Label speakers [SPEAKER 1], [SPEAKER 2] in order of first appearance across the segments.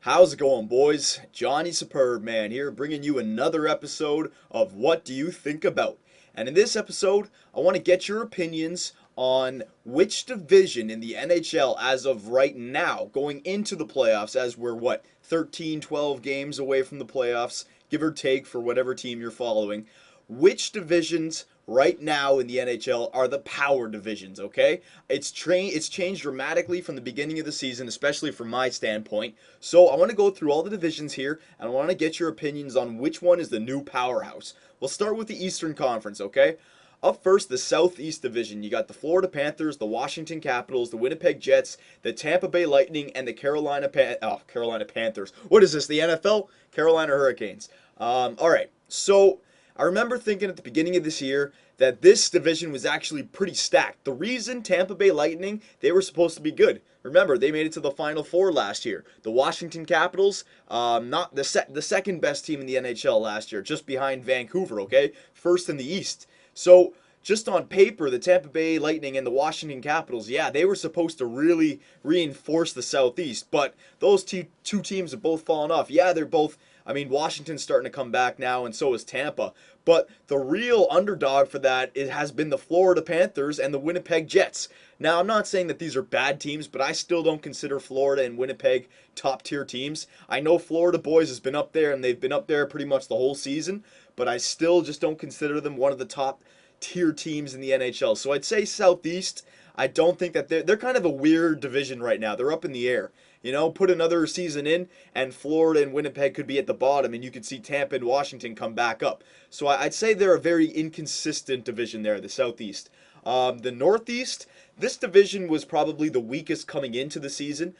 [SPEAKER 1] How's it going, boys? Johnny Superb Man here, bringing you another episode of What Do You Think About? And in this episode, I want to get your opinions on which division in the NHL as of right now, going into the playoffs, as we're 13, 12 games away from the playoffs, give or take for whatever team you're following. Which divisions right now in the NHL are the power divisions, okay? It's changed dramatically from the beginning of the season, especially from my standpoint. So I want to go through all the divisions here and I want to get your opinions on which one is the new powerhouse. We'll start with the Eastern Conference, okay? Up first, the Southeast Division. You got the Florida Panthers, the Washington Capitals, the Winnipeg Jets, the Tampa Bay Lightning, and the Carolina Panthers. What is this? The NFL? Carolina Hurricanes. All right. So I remember thinking at the beginning of this year that this division was actually pretty stacked. The reason Tampa Bay Lightning, they were supposed to be good. Remember, they made it to the Final Four last year. The Washington Capitals, not the second best team in the NHL last year, just behind Vancouver, okay? First in the East. So just on paper, the Tampa Bay Lightning and the Washington Capitals, yeah, they were supposed to really reinforce the Southeast, but those two teams have both fallen off. Yeah, they're both, Washington's starting to come back now, and so is Tampa. But the real underdog for that has been the Florida Panthers and the Winnipeg Jets. Now, I'm not saying that these are bad teams, but I still don't consider Florida and Winnipeg top tier teams. I know Florida boys has been up there, and they've been up there pretty much the whole season, but I still just don't consider them one of the top tier teams in the NHL. So I'd say Southeast. I don't think that they're kind of a weird division right now. They're up in the air. You know, put another season in, and Florida and Winnipeg could be at the bottom, and you could see Tampa and Washington come back up. So I'd say they're a very inconsistent division there, the Southeast. The Northeast, this division was probably the weakest coming into the season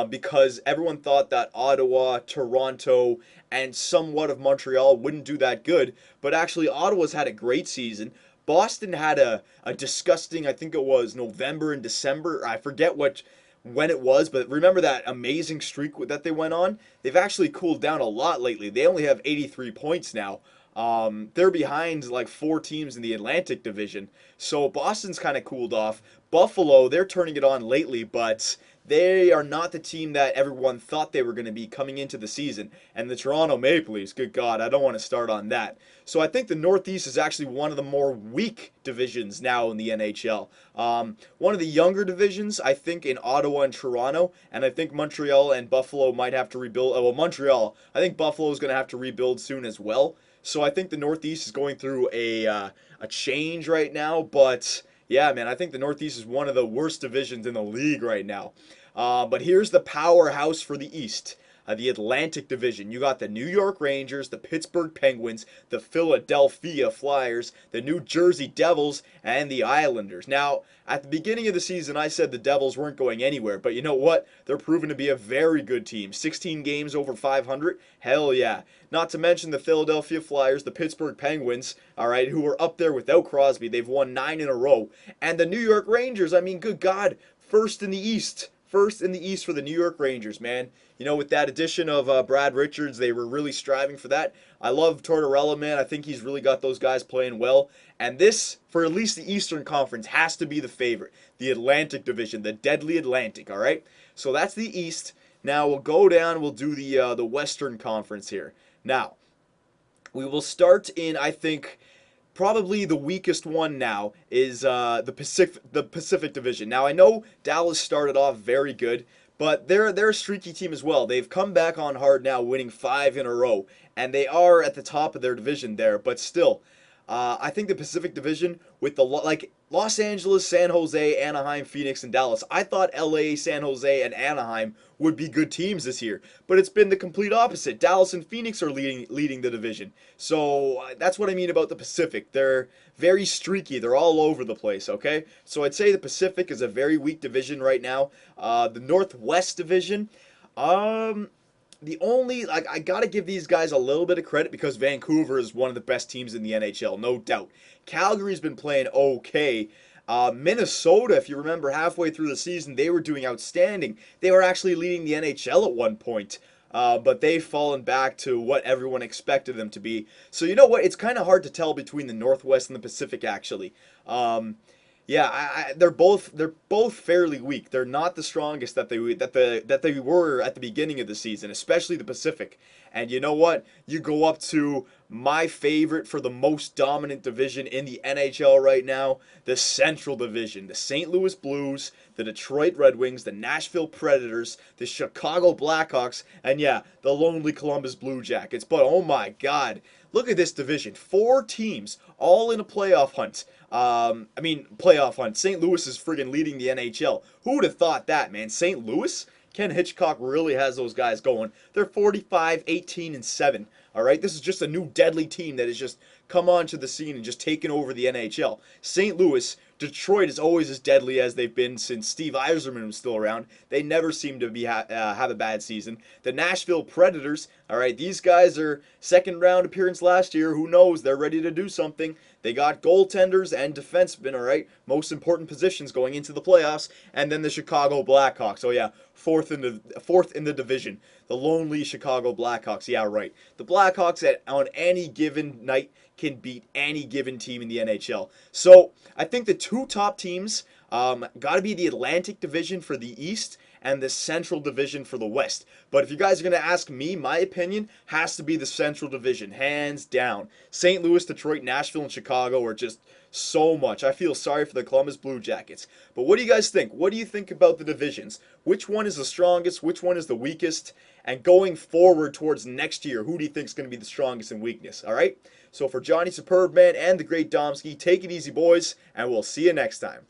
[SPEAKER 1] because everyone thought that Ottawa, Toronto, and somewhat of Montreal wouldn't do that good. But actually, Ottawa's had a great season. Boston had a disgusting, I think it was November and December. I forget when it was, but remember that amazing streak that they went on? They've actually cooled down a lot lately. They only have 83 points now. They're behind like four teams in the Atlantic Division. So Boston's kind of cooled off. Buffalo, they're turning it on lately, but they are not the team that everyone thought they were going to be coming into the season. And the Toronto Maple Leafs, good God, I don't want to start on that. So I think the Northeast is actually one of the more weak divisions now in the NHL. One of the younger divisions, I think, in Ottawa and Toronto, and I think Montreal and Buffalo might have to rebuild. Well, Montreal, I think Buffalo is going to have to rebuild soon as well. So I think the Northeast is going through a change right now, but yeah, man, I think the Northeast is one of the worst divisions in the league right now. But here's the powerhouse for the East. The Atlantic Division. You got the New York Rangers, the Pittsburgh Penguins, the Philadelphia Flyers, the New Jersey Devils, and the Islanders. Now, at the beginning of the season, I said the Devils weren't going anywhere, but you know what? They're proven to be a very good team. 16 games over 500. Hell yeah. Not to mention the Philadelphia Flyers, the Pittsburgh Penguins, all right, who are up there without Crosby. They've won 9 in a row. And the New York Rangers, I mean, good God, first in the East. First in the East for the New York Rangers, man. You know, with that addition of Brad Richards, they were really striving for that. I love Tortorella, man. I think he's really got those guys playing well. And this, for at least the Eastern Conference, has to be the favorite. The Atlantic Division, the deadly Atlantic, all right? So that's the East. Now we'll go down, we'll do the Western Conference here. Now, we will start in, I think, probably the weakest one now is the Pacific Division. Now I know Dallas started off very good, but they're a streaky team as well. They've come back on hard now, winning 5 in a row, and they are at the top of their division there. But still, I think the Pacific Division with the like Los Angeles, San Jose, Anaheim, Phoenix, and Dallas. I thought LA, San Jose, and Anaheim would be good teams this year, but it's been the complete opposite. Dallas and Phoenix are leading the division. So that's what I mean about the Pacific. They're very streaky. They're all over the place, okay? So I'd say the Pacific is a very weak division right now. The Northwest Division, the only, like, I gotta give these guys a little bit of credit because Vancouver is one of the best teams in the NHL, no doubt. Calgary's been playing okay. Minnesota, if you remember, halfway through the season, they were doing outstanding. They were actually leading the NHL at one point. But they've fallen back to what everyone expected them to be. So you know what? It's kind of hard to tell between the Northwest and the Pacific, actually. Yeah, they're both fairly weak. They're not the strongest that they were at the beginning of the season, especially the Pacific. And you know what? You go up to my favorite for the most dominant division in the NHL right now, the Central Division. The St. Louis Blues, the Detroit Red Wings, the Nashville Predators, the Chicago Blackhawks, and yeah, the lonely Columbus Blue Jackets. But oh my God, look at this division. Four teams all in a playoff hunt. Playoff hunt. St. Louis is friggin' leading the NHL. Who would have thought that, man? St. Louis? Ken Hitchcock really has those guys going. They're 45, 18, and 7. All right, this is just a new deadly team that has just come onto the scene and just taken over the NHL. St. Louis, Detroit is always as deadly as they've been since Steve Yzerman was still around. They never seem to have a bad season. The Nashville Predators, all right, these guys are second round appearance last year. Who knows? They're ready to do something. They got goaltenders and defensemen, all right, most important positions going into the playoffs. And then the Chicago Blackhawks. Oh yeah, fourth in the division. The lonely Chicago Blackhawks. Yeah, right. The Blackhawks on any given night can beat any given team in the NHL. So I think the two top teams got to be the Atlantic Division for the East and the Central Division for the West. But if you guys are going to ask me, my opinion has to be the Central Division, hands down. St. Louis, Detroit, Nashville, and Chicago are just so much. I feel sorry for the Columbus Blue Jackets. But what do you guys think? What do you think about the divisions? Which one is the strongest? Which one is the weakest? And going forward towards next year, who do you think is going to be the strongest and weakness? All right? So for Johnny Superb Man and the Great Domsky, take it easy, boys, and we'll see you next time.